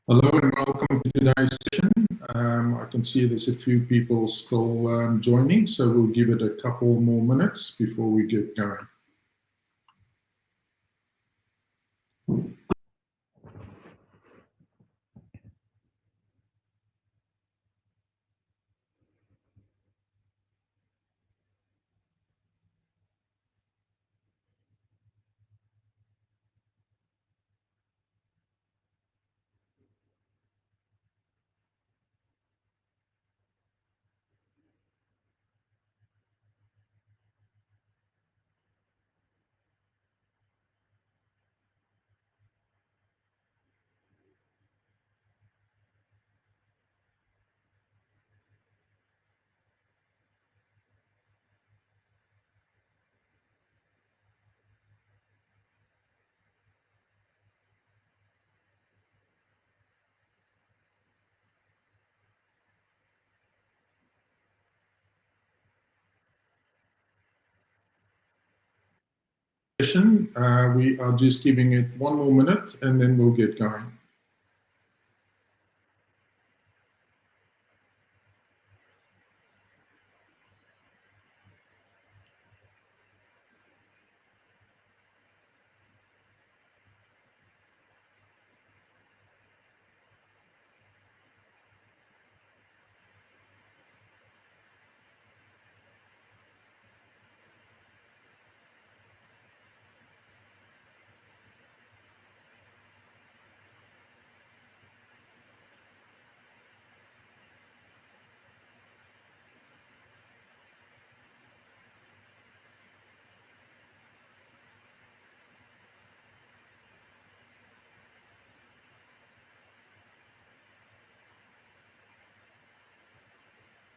Hello and welcome to today's session. I can see there's a few people still joining, so we'll give it a couple more minutes before we get going. We are just giving it one more minute and then we'll get going.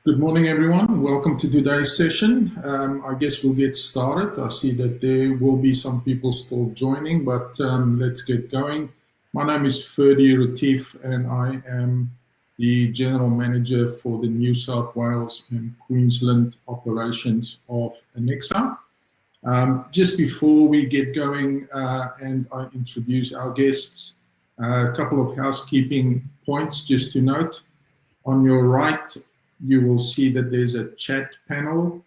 Good morning, everyone. Welcome to today's session. I guess we'll get started. I see that there will be some people still joining, but let's get going. My name is Ferdy Retief, and I am the General Manager for the New South Wales and Queensland operations of Annexa. Just before we get going and I introduce our guests, a couple of housekeeping points just to note. On your right, you will see that there's a chat panel.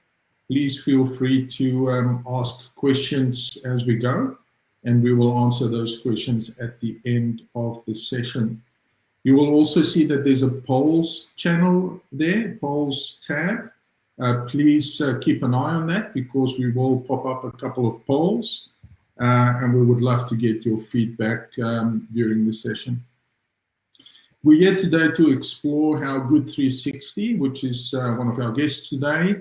Please feel free to ask questions as we go, and we will answer those questions at the end of the session. You will also see that there's a polls channel there, polls tab. Please keep an eye on that because we will pop up a couple of polls and we would love to get your feedback during the session. We're here today to explore how Good360, which is one of our guests today,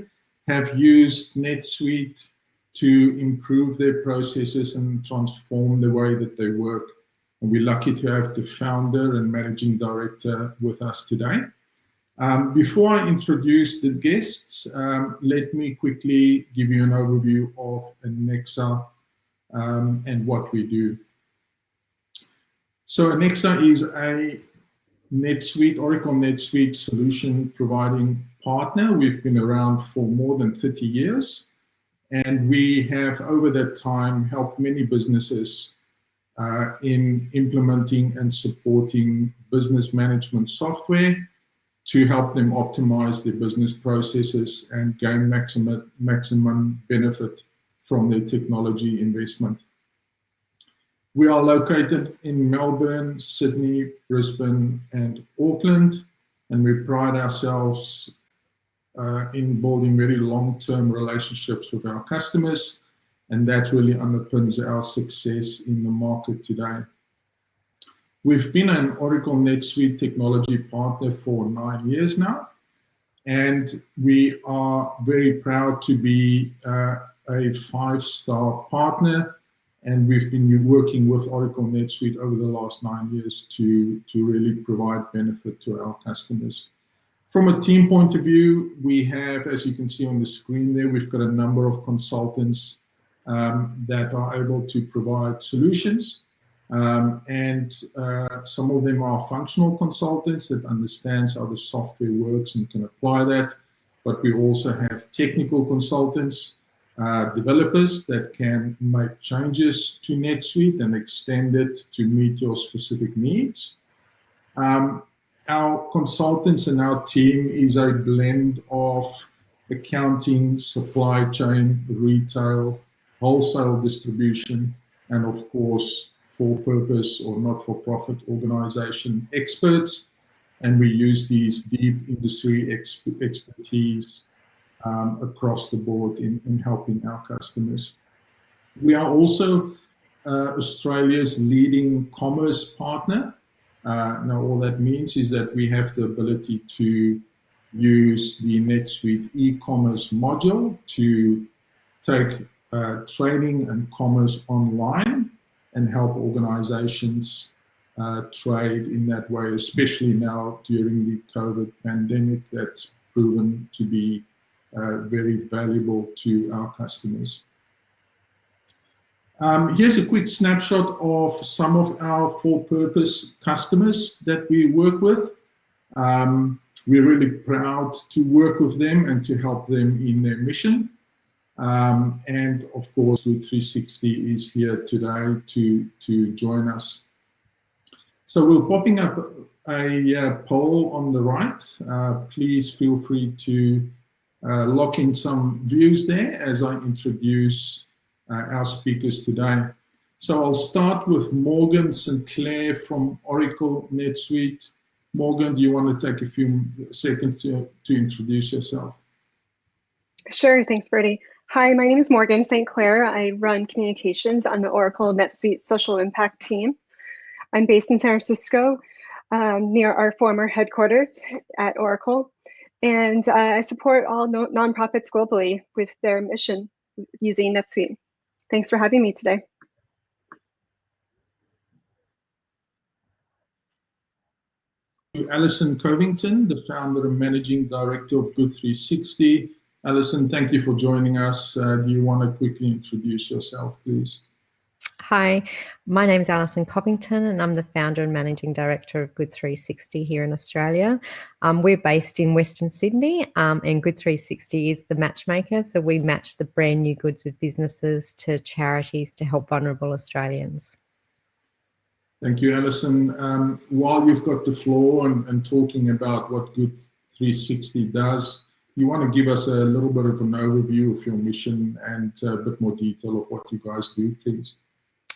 have used NetSuite to improve their processes and transform the way that they work. And we're lucky to have the founder and managing director with us today. Before I introduce the guests, let me quickly give you an overview of Annexa and what we do. So Annexa is a NetSuite, Oracle NetSuite solution providing partner. We've been around for more than 30 years, and we have over that time helped many businesses in implementing and supporting business management software to help them optimize their business processes and gain maximum benefit from their technology investment. We are located in Melbourne, Sydney, Brisbane, and Auckland, and we pride ourselves in building very long-term relationships with our customers, and that really underpins our success in the market today. We've been an Oracle NetSuite technology partner for 9 years now, and we are very proud to be a 5-star partner. And we've been working with Oracle NetSuite over the last 9 years to really provide benefit to our customers. From a team point of view, we have, as you can see on the screen there, we've got a number of consultants that are able to provide solutions. And some of them are functional consultants that understands how the software works and can apply that. But we also have technical consultants, developers that can make changes to NetSuite and extend it to meet your specific needs. Our consultants and our team is a blend of accounting, supply chain, retail, wholesale distribution, and of course, for-purpose or not-for-profit organization experts. And we use these deep industry expertise across the board in helping our customers. We are also Australia's leading commerce partner. Now, all that means is that we have the ability to use the NetSuite eCommerce module to take trading and commerce online and help organizations trade in that way, especially now during the COVID pandemic. That's proven to be very valuable to our customers. Here's a quick snapshot of some of our for-purpose customers that we work with. We're really proud to work with them and to help them in their mission. And of course, Good360 is here today to join us. So we're popping up a poll on the right. Please feel free to lock in some views there as I introduce our speakers today. So I'll start with Morgan Sinclair from Oracle NetSuite. Morgan, do you want to take a few seconds to introduce yourself? Sure, thanks, Bertie. Hi, my name is Morgan St. Clair. I run communications on the Oracle NetSuite Social Impact team. I'm based in San Francisco, near our former headquarters at Oracle. And I support all nonprofits globally with their mission using NetSuite. Thanks for having me today. Alison Covington, the founder and managing director of Good360. Alison, thank you for joining us. Do you want to quickly introduce yourself, please? Hi, my name is Alison Covington and I'm the founder and managing director of Good360 here in Australia. We're based in Western Sydney and Good360 is the matchmaker. So we match the brand new goods of businesses to charities to help vulnerable Australians. Thank you, Alison. While you've got the floor and talking about what Good360 does, you want to give us a little bit of an overview of your mission and a bit more detail of what you guys do, please.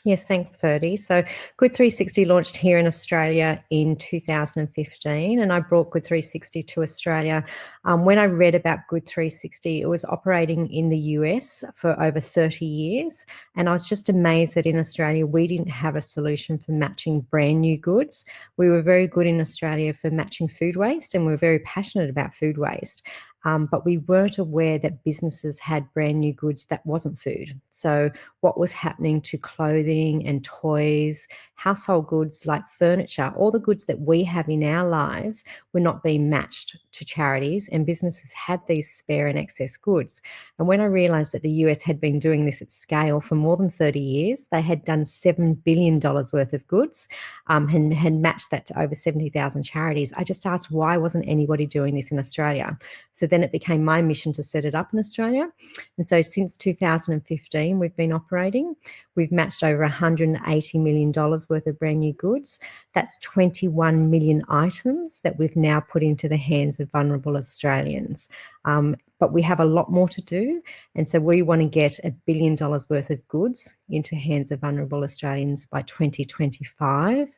Yes, thanks, Ferdy. So Good360 launched here in Australia in 2015 and I brought Good360 to Australia. When I read about Good360, it was operating in the US for over 30 years and I was just amazed that in Australia we didn't have a solution for matching brand new goods. We were very good in Australia for matching food waste and we're very passionate about food waste. But we weren't aware that businesses had brand new goods that wasn't food. So what was happening to clothing and toys, household goods like furniture, all the goods that we have in our lives were not being matched to charities and businesses had these spare and excess goods. And when I realised that the US had been doing this at scale for more than 30 years, they had done $7 billion worth of goods and had matched that to over 70,000 charities. I just asked, why wasn't anybody doing this in Australia? So then it became my mission to set it up in Australia. And so since 2015, we've been operating. We've matched over $180 million worth of brand new goods. That's 21 million items that we've now put into the hands of vulnerable Australians. But we have a lot more to do. And so we want to get $1 billion worth of goods into hands of vulnerable Australians by 2025.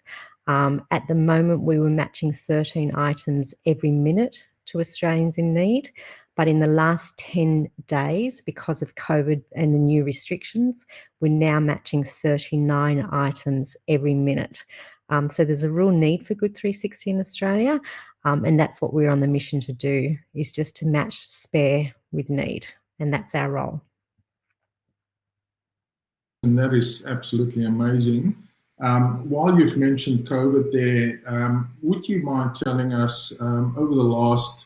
At the moment, we were matching 13 items every minute to Australians in need. But in the last 10 days, because of COVID and the new restrictions, we're now matching 39 items every minute. So there's a real need for Good360 in Australia. And that's what we're on the mission to do, is just to match spare with need. And that's our role. And that is absolutely amazing. While you've mentioned COVID there, would you mind telling us over the last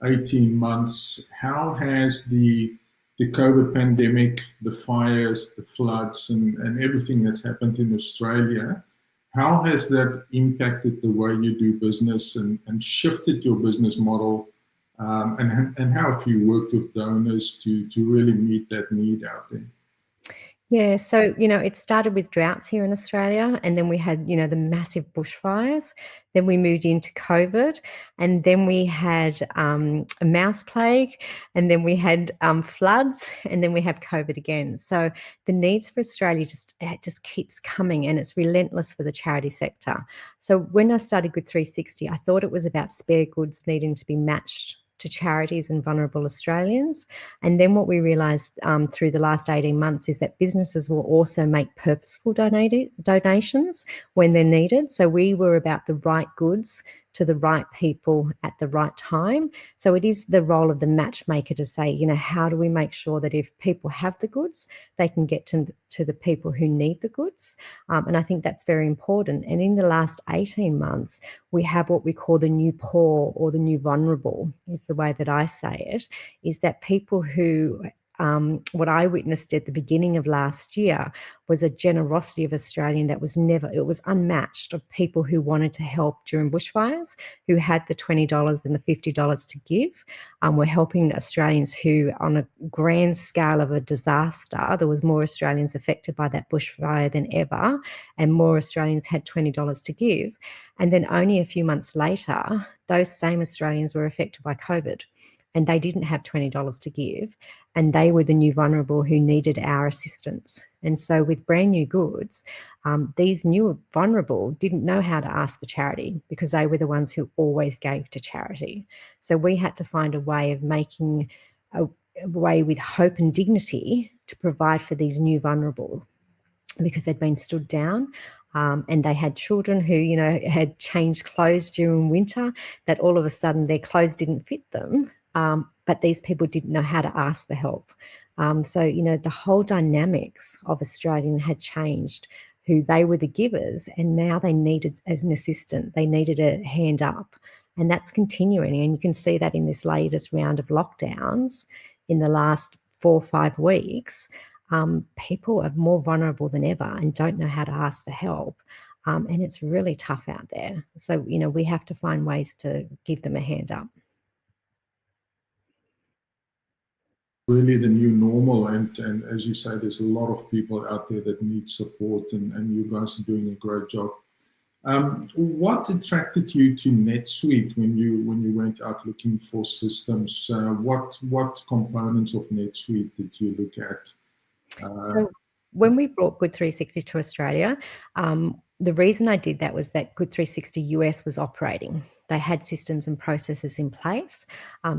18 months, how has the COVID pandemic, the fires, the floods, and everything that's happened in Australia, how has that impacted the way you do business and shifted your business model? And how have you worked with donors to really meet that need out there? Yeah, so, it started with droughts here in Australia, and then we had, the massive bushfires. Then we moved into COVID, and then we had a mouse plague, and then we had floods, and then we have COVID again. So the needs for Australia just keeps coming, and it's relentless for the charity sector. So when I started Good360, I thought it was about spare goods needing to be matched to charities and vulnerable Australians. And then what we realised through the last 18 months is that businesses will also make purposeful donations when they're needed. So we were about the right goods to the right people at the right time. So it is the role of the matchmaker to say, how do we make sure that if people have the goods, they can get to the people who need the goods? And I think that's very important. And in the last 18 months, we have what we call the new poor, or the new vulnerable, is the way that I say it, is that people who, what I witnessed at the beginning of last year was a generosity of Australian that was it was unmatched, of people who wanted to help during bushfires, who had the $20 and the $50 to give. We're helping Australians who, on a grand scale of a disaster, there was more Australians affected by that bushfire than ever, and more Australians had $20 to give. And then only a few months later, those same Australians were affected by COVID, and they didn't have $20 to give, and they were the new vulnerable who needed our assistance. And so with brand new goods, these new vulnerable didn't know how to ask for charity, because they were the ones who always gave to charity. So we had to find a way of making a way with hope and dignity to provide for these new vulnerable, because they'd been stood down. And they had children who, had changed clothes during winter, that all of a sudden their clothes didn't fit them. But these people didn't know how to ask for help. So, the whole dynamics of Australian had changed, who they were the givers, and now they needed, as an assistant, they needed a hand up. And that's continuing. And you can see that in this latest round of lockdowns in the last 4 or 5 weeks. People are more vulnerable than ever and don't know how to ask for help. And it's really tough out there. So, we have to find ways to give them a hand up. Really the new normal, and as you say, there's a lot of people out there that need support, and you guys are doing a great job. What attracted you to NetSuite when you went out looking for systems? What components of NetSuite did you look at? So when we brought Good360 to Australia, the reason I did that was that Good360 US was operating. They had systems and processes in place,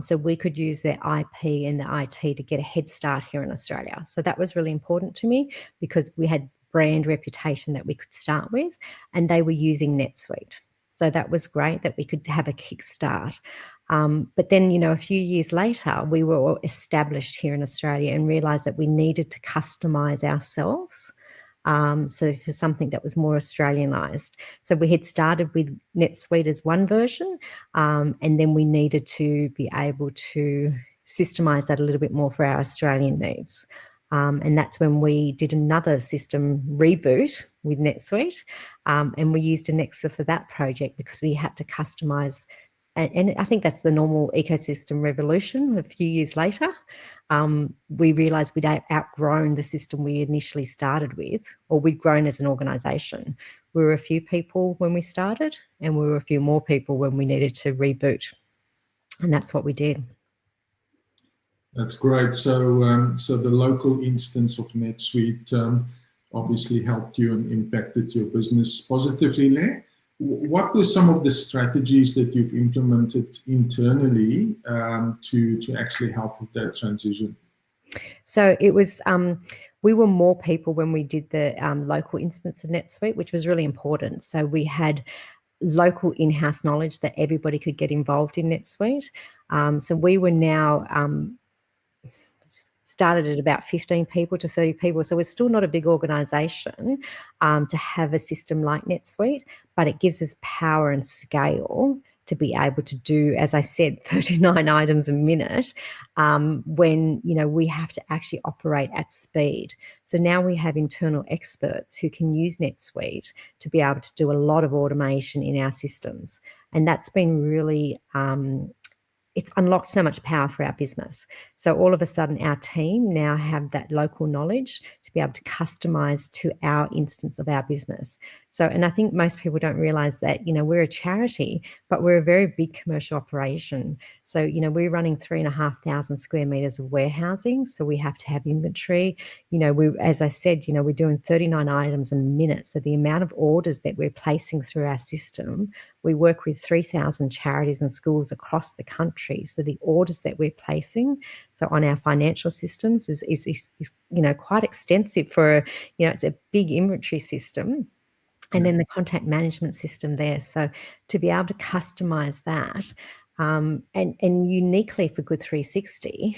so we could use their IP and the IT to get a head start here in Australia. So that was really important to me, because we had brand reputation that we could start with, and they were using NetSuite. So that was great that we could have a kickstart. But then, a few years later, we were established here in Australia and realised that we needed to customise ourselves. So for something that was more Australianised. So we had started with NetSuite as one version, and then we needed to be able to systemise that a little bit more for our Australian needs. And that's when we did another system reboot with NetSuite, and we used Annexa for that project, because we had to customise. And I think that's the normal ecosystem revolution. A few years later, we realised we'd outgrown the system we initially started with, or we'd grown as an organisation. We were a few people when we started, and we were a few more people when we needed to reboot. And that's what we did. That's great. So, so the local instance of NetSuite obviously helped you and impacted your business positively there. What were some of the strategies that you've implemented internally to actually help with that transition? So it was, we were more people when we did the local instance of NetSuite, which was really important. So we had local in-house knowledge that everybody could get involved in NetSuite. So we were now started at about 15 people to 30 people. So we're still not a big organisation to have a system like NetSuite, but it gives us power and scale to be able to do, as I said, 39 items a minute when, we have to actually operate at speed. So now we have internal experts who can use NetSuite to be able to do a lot of automation in our systems. And that's been really it's unlocked so much power for our business. So all of a sudden, our team now have that local knowledge to be able to customize to our instance of our business. So, and I think most people don't realize that, we're a charity, but we're a very big commercial operation. So, we're running 3,500 square meters of warehousing. So we have to have inventory. As I said, we're doing 39 items a minute. So the amount of orders that we're placing through our system, we work with 3,000 charities and schools across the country. So the orders that we're placing, so on our financial systems is quite extensive for, it's a big inventory system. And then the contact management system there. So to be able to customize that, and uniquely for Good360,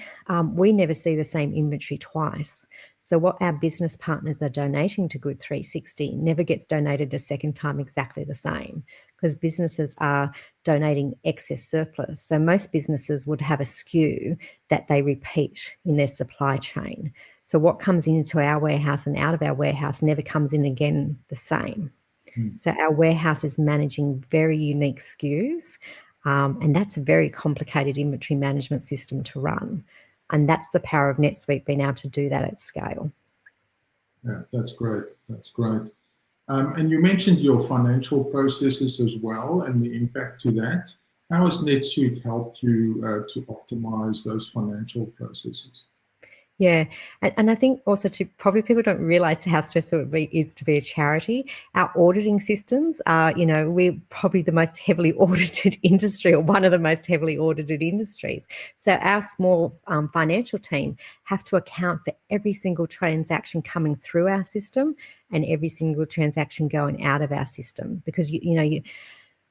we never see the same inventory twice. So what our business partners are donating to Good360 never gets donated a second time exactly the same, because businesses are donating excess surplus. So most businesses would have a SKU that they repeat in their supply chain. So what comes into our warehouse and out of our warehouse never comes in again the same. So our warehouse is managing very unique SKUs, and that's a very complicated inventory management system to run. And that's the power of NetSuite, being able to do that at scale. Yeah, that's great. That's great. And you mentioned your financial processes as well and the impact to that. How has NetSuite helped you to optimize those financial processes? Yeah, and I think also probably people don't realize how stressful it is to be a charity. Our auditing systems are, we're probably the most heavily audited industry, or one of the most heavily audited industries. So our small financial team have to account for every single transaction coming through our system and every single transaction going out of our system, because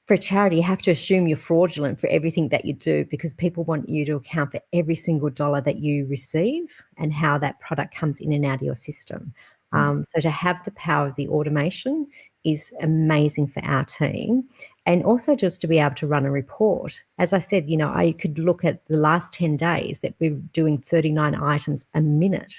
for a charity, you have to assume you're fraudulent for everything that you do, because people want you to account for every single dollar that you receive and how that product comes in and out of your system. So to have the power of the automation is amazing for our team. And also just to be able to run a report. As I said, I could look at the last 10 days that we're doing 39 items a minute,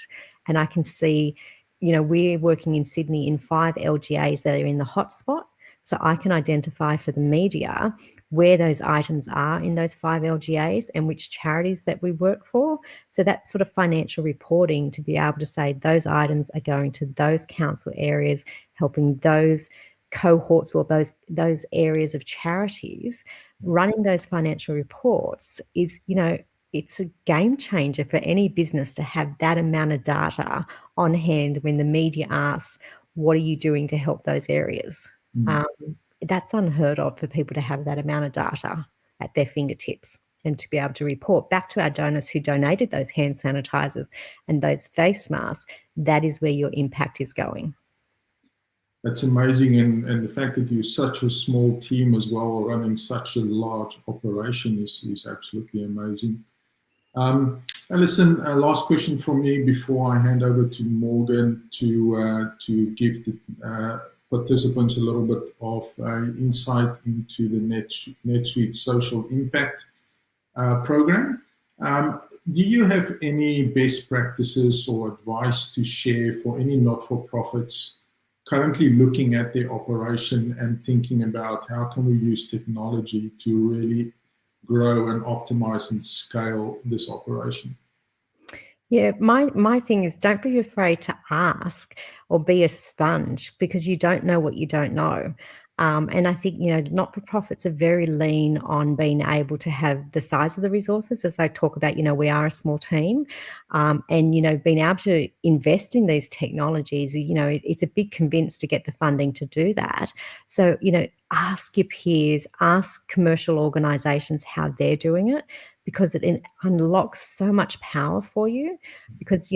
and I can see, we're working in Sydney in 5 LGAs that are in the hotspot. So I can identify for the media where those items are in those 5 LGAs and which charities that we work for. So that sort of financial reporting, to be able to say those items are going to those council areas, helping those cohorts or those areas of charities, running those financial reports is, it's a game changer for any business to have that amount of data on hand when the media asks, what are you doing to help those areas? That's unheard of for people to have that amount of data at their fingertips, and to be able to report back to our donors who donated those hand sanitizers and those face masks. That is where your impact is going. That's amazing. And the fact that you're such a small team as well, running such a large operation is absolutely amazing. Alison, last question from me before I hand over to Morgan to give the participants a little bit of insight into the NetSuite Social Impact program. Do you have any best practices or advice to share for any not-for-profits currently looking at their operation and thinking about how can we use technology to really grow and optimize and scale this operation? Yeah, my thing is, don't be afraid to ask or be a sponge, because you don't know what you don't know. And I think, not-for-profits are very lean on being able to have the size of the resources. As I talk about, we are a small team, and, being able to invest in these technologies, it's a big convince to get the funding to do that. So, ask your peers, ask commercial organizations how they're doing it, because it unlocks so much power for you. Because,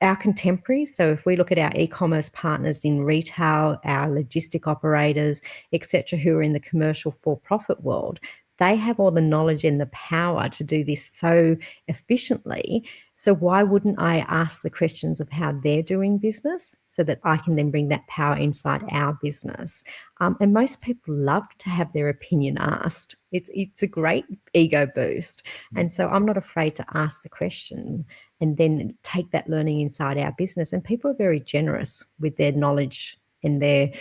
our contemporaries, so if we look at our e-commerce partners in retail, our logistic operators, etc., who are in the commercial for-profit world, they have all the knowledge and the power to do this so efficiently. So why wouldn't I ask the questions of how they're doing business, so that I can then bring that power inside our business? And most people love to have their opinion asked. It's a great ego boost. And so I'm not afraid to ask the question and then take that learning inside our business. And people are very generous with their knowledge and their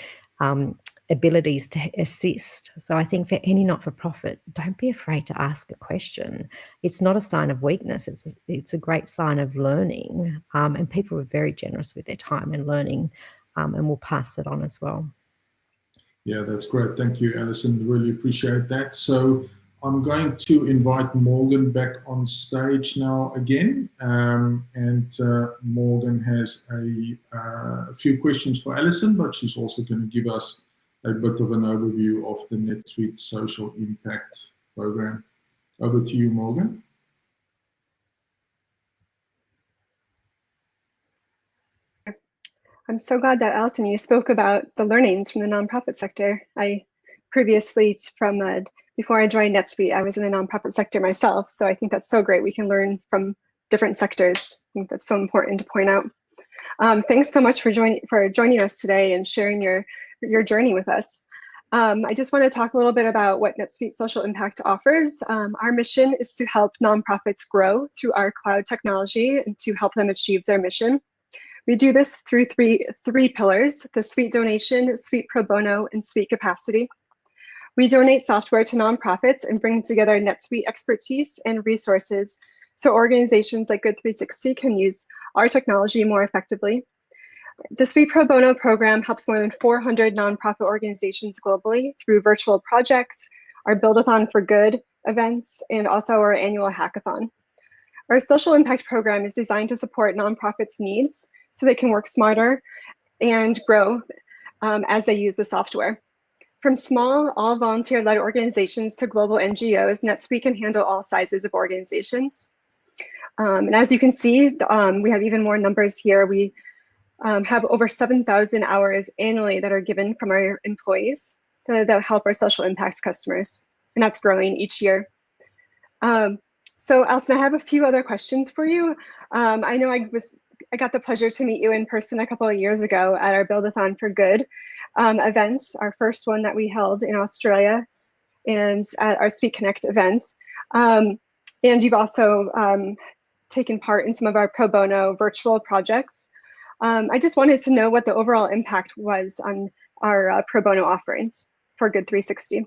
abilities to assist. So I think for any not-for-profit, don't be afraid to ask a question. It's not a sign of weakness. It's a great sign of learning. And people are very generous with their time and learning, and will pass it on as well. Yeah, that's great. Thank you, Alison. Really appreciate that. So I'm going to invite Morgan back on stage now again. Morgan has a few questions for Alison, but she's also going to give us a bit of an overview of the NetSuite Social Impact Program. Over to you, Morgan. I'm so glad that, Alison, you spoke about the learnings from the nonprofit sector. I previously, before I joined NetSuite, I was in the nonprofit sector myself. So I think that's so great. We can learn from different sectors. I think that's so important to point out. Thanks so much for joining us today and sharing your journey with us. I just want to talk a little bit about what NetSuite Social Impact offers. Our mission is to help nonprofits grow through our cloud technology and to help them achieve their mission. We do this through three pillars: the Suite donation, Suite pro bono, and Suite capacity. We donate software to nonprofits and bring together NetSuite expertise and resources so organizations like Good360 can use our technology more effectively. The Suite pro bono program helps more than 400 nonprofit organizations globally through virtual projects, our Build-a-thon for Good events, and also our annual hackathon. Our social impact program is designed to support nonprofits' needs so they can work smarter and grow as they use the software. From small, all volunteer-led organizations to global NGOs, NetSuite can handle all sizes of organizations. And as you can see, we have even more numbers here. We have over 7,000 hours annually that are given from our employees that help our social impact customers, and that's growing each year. So Alison, I have a few other questions for you. I know I got the pleasure to meet you in person a couple of years ago at our Build-a-thon for Good event, our first one that we held in Australia, and at our Speak Connect event. And you've also taken part in some of our pro bono virtual projects. I just wanted to know what the overall impact was on our pro bono offerings for Good360.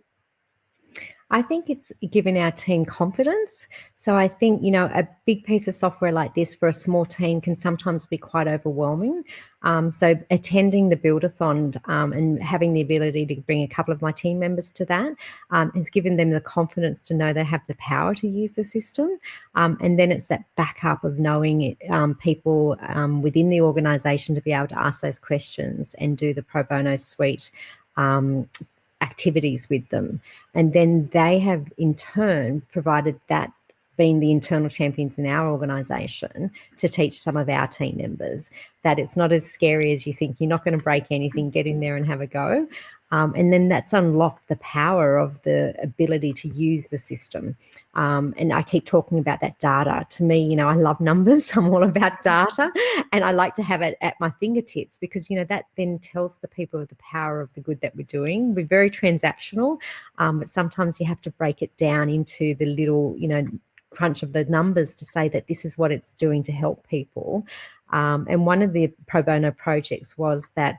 I think it's given our team confidence. So I think, a big piece of software like this for a small team can sometimes be quite overwhelming. So attending the Build-a-thon and having the ability to bring a couple of my team members to that has given them the confidence to know they have the power to use the system. And then it's that backup of knowing people within the organisation to be able to ask those questions and do the pro bono suite activities with them. And then they have in turn provided that, being the internal champions in our organisation, to teach some of our team members that it's not as scary as you think. You're not going to break anything. Get in there and have a go. And then that's unlocked the power of the ability to use the system. And I keep talking about that data. To me, I love numbers. I'm all about data, and I like to have it at my fingertips because, that then tells the people of the power of the good that we're doing. We're very transactional, but sometimes you have to break it down into the little, crunch of the numbers to say that this is what it's doing to help people. And one of the pro bono projects was that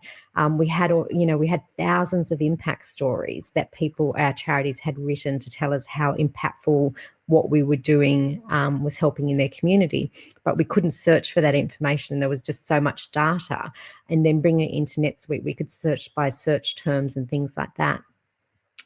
we had thousands of impact stories that our charities had written to tell us how impactful what we were doing was helping in their community. But we couldn't search for that information. There was just so much data. And then bringing it into NetSuite, we could search by search terms and things like that.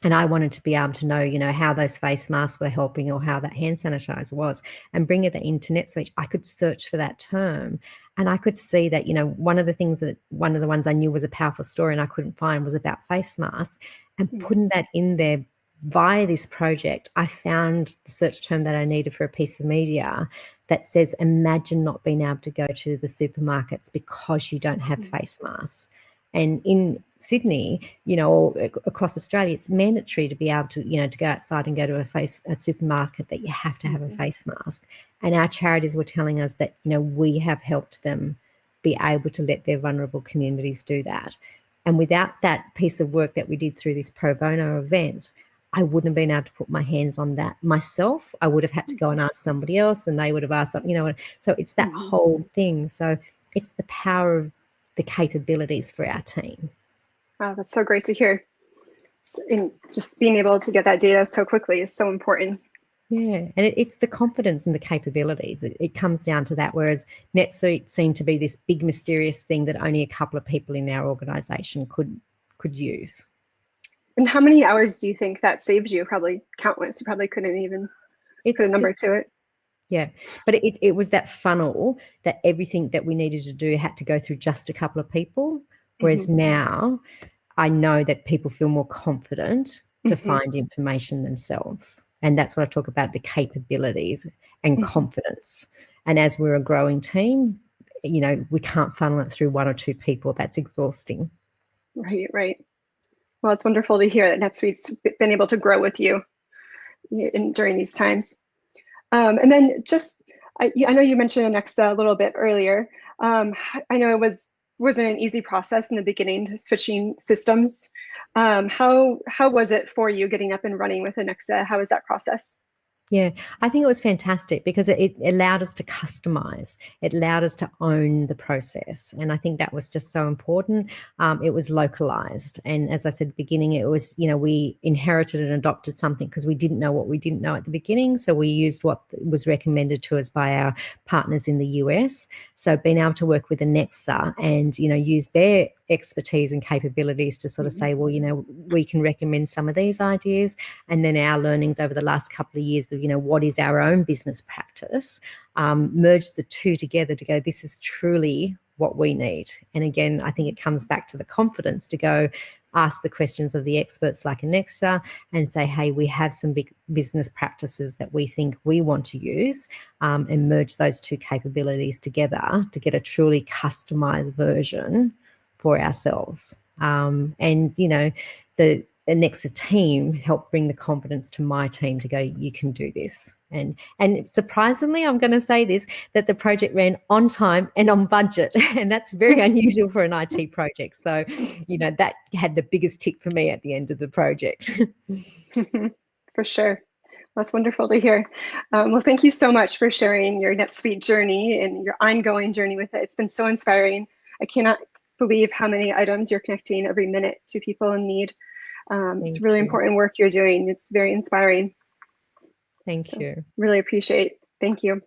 And I wanted to be able to know, how those face masks were helping or how that hand sanitizer was, and bring it into NetSuite. I could search for that term, and I could see that, one of the ones I knew was a powerful story and I couldn't find was about face masks. And putting that in there via this project, I found the search term that I needed for a piece of media that says, imagine not being able to go to the supermarkets because you don't have face masks. And in Sydney, or across Australia, it's mandatory to be able to, to go outside and go to a supermarket that you have to have a face mask. And our charities were telling us that, we have helped them be able to let their vulnerable communities do that. And without that piece of work that we did through this pro bono event, I wouldn't have been able to put my hands on that myself. I would have had to go and ask somebody else, and they would have asked, so it's that whole thing. So it's the power of the capabilities for our team. Wow, that's so great to hear. in just being able to get that data so quickly is so important. Yeah, and it's the confidence and the capabilities. It comes down to that, whereas NetSuite seemed to be this big mysterious thing that only a couple of people in our organisation could use. And how many hours do you think that saves you? Probably countless. You probably couldn't even put a number to it. Yeah, but it was that funnel that everything that we needed to do had to go through just a couple of people, whereas now I know that people feel more confident to find information themselves. And that's what I talk about, the capabilities and confidence. And as we're a growing team, you know, we can't funnel it through one or two people. That's exhausting. Right. Well, it's wonderful to hear that NetSuite's been able to grow with you during these times. And then just, I know you mentioned Annexa a little bit earlier. I know it wasn't an easy process in the beginning to switching systems. How was it for you getting up and running with Annexa? How was that process? Yeah, I think it was fantastic because it allowed us to customize. It allowed us to own the process. And I think that was just so important. It was localized. And as I said at the beginning, it was, you know, we inherited and adopted something because we didn't know what we didn't know at the beginning. So we used what was recommended to us by our partners in the US. So being able to work with Annexa and, you know, use their expertise and capabilities to sort of say, well, you know, we can recommend some of these ideas. And then our learnings over the last couple of years of, you know, what is our own business practice, merge the two together to go, this is truly what we need. And again, I think it comes back to the confidence to go ask the questions of the experts like Annexa and say, hey, we have some big business practices that we think we want to use, and merge those two capabilities together to get a truly customized version for ourselves. And, you know, the Annexa team helped bring the confidence to my team to go, you can do this. And surprisingly, I'm going to say this, that the project ran on time and on budget. And that's very unusual for an IT project. So, you know, that had the biggest tick for me at the end of the project. For sure. That's wonderful to hear. Well, thank you so much for sharing your NetSuite journey and your ongoing journey with it. It's been so inspiring. I cannot believe how many items you're connecting every minute to people in need. It's really important work you're doing. It's very inspiring. Thank you. Really appreciate. Thank you.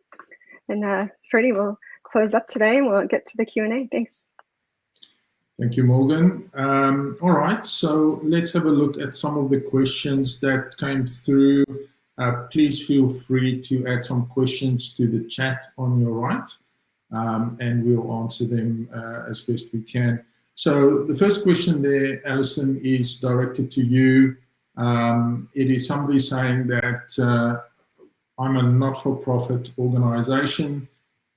And Freddie will close up today and we'll get to the Q&A. Thanks. Thank you, Morgan. All right, so let's have a look at some of the questions that came through. Please feel free to add some questions to the chat on your right, and we'll answer them as best we can. So the first question there, Alison, is directed to you. It is somebody saying that I'm a not-for-profit organization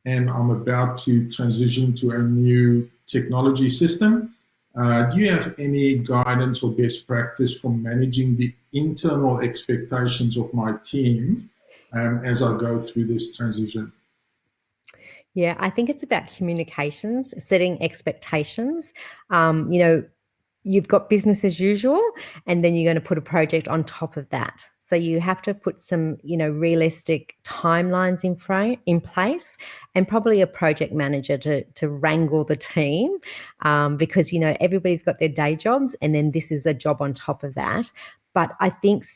and I'm about to transition to a new technology system. Do you have any guidance or best practice for managing the internal expectations of my team as I go through this transition? Yeah, I think it's about communications, setting expectations. You know, you've got business as usual, and then you're going to put a project on top of that. So you have to put some, you know, realistic timelines in place, and probably a project manager to wrangle the team, because, you know, everybody's got their day jobs, and then this is a job on top of that. But I think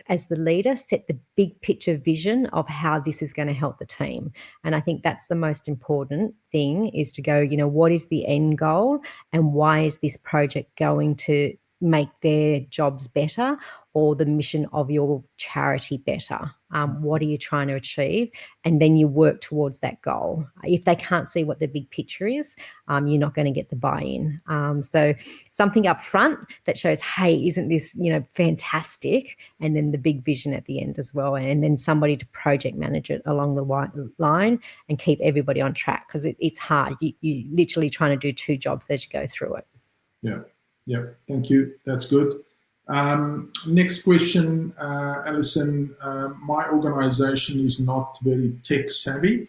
as the leader, set the big picture vision of how this is going to help the team. And I think that's the most important thing, is to go, you know, what is the end goal and why is this project going to make their jobs better or the mission of your charity better? What are you trying to achieve? And then you work towards that goal. If they can't see what the big picture is, you're not going to get the buy-in. So something up front that shows, hey, isn't this, you know, fantastic? And then the big vision at the end as well. And then somebody to project manage it along the line and keep everybody on track, because it's hard. You literally trying to do two jobs as you go through it. Yeah, thank you. That's good. Next question, Alison. My organization is not very tech savvy,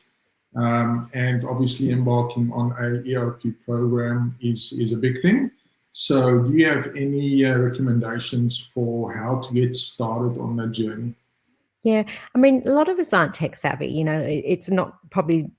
and obviously embarking on an ERP program is a big thing. So do you have any recommendations for how to get started on that journey? Yeah, I mean, a lot of us aren't tech savvy. You know, it's not probably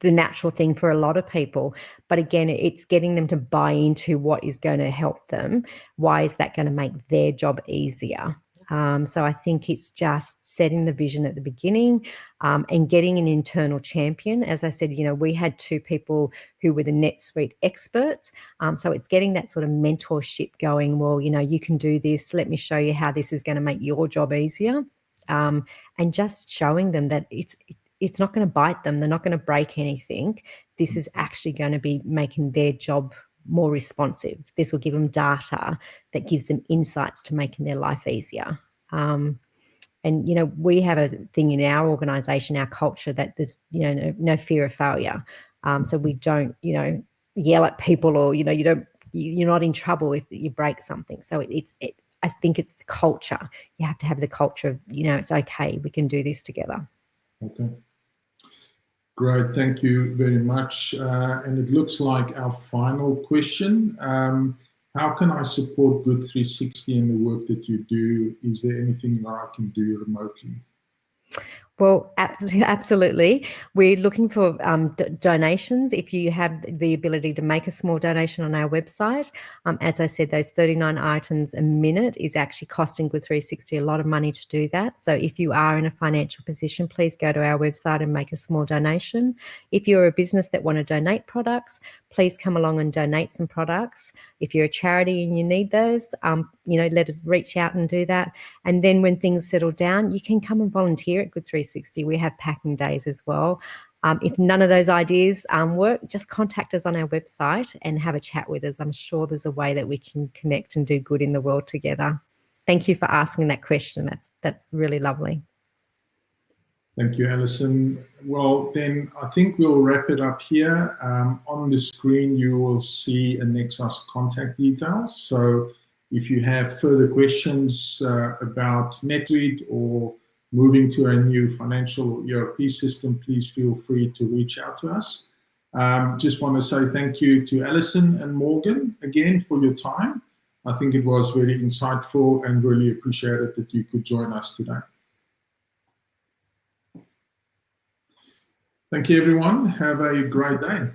the natural thing for a lot of people. But again, it's getting them to buy into what is going to help them. Why is that going to make their job easier? So I think it's just setting the vision at the beginning, and getting an internal champion. As I said, we had 2 people who were the NetSuite experts. So it's getting that sort of mentorship going. Well, you can do this. Let me show you how this is going to make your job easier. And just showing them that it's not going to bite them. They're not going to break anything. This is actually going to be making their job more responsive. This will give them data that gives them insights to making their life easier. And, we have a thing in our organisation, our culture, that there's, no fear of failure. So we don't, yell at people, or, you're not in trouble if you break something. So I think it's the culture. You have to have the culture of, it's okay, we can do this together. Okay. Great, thank you very much. And it looks like our final question. How can I support Good360 in the work that you do? Is there anything that I can do remotely? Well, absolutely. We're looking for donations. If you have the ability to make a small donation on our website, as I said, those 39 items a minute is actually costing Good360 a lot of money to do that. So if you are in a financial position, please go to our website and make a small donation. If you're a business that want to donate products, please come along and donate some products. If you're a charity and you need those, let us reach out and do that. And then when things settle down, you can come and volunteer at Good360. We have packing days as well. If none of those ideas work, just contact us on our website and have a chat with us. I'm sure there's a way that we can connect and do good in the world together. Thank you for asking that question. That's really lovely. Thank you, Alison. Well, then I think we'll wrap it up here. On the screen, you will see Annexa's contact details. So if you have further questions about NetSuite or moving to a new financial ERP system, please feel free to reach out to us. Just want to say thank you to Alison and Morgan again for your time. I think it was very insightful and really appreciated that you could join us today. Thank you, everyone. Have a great day.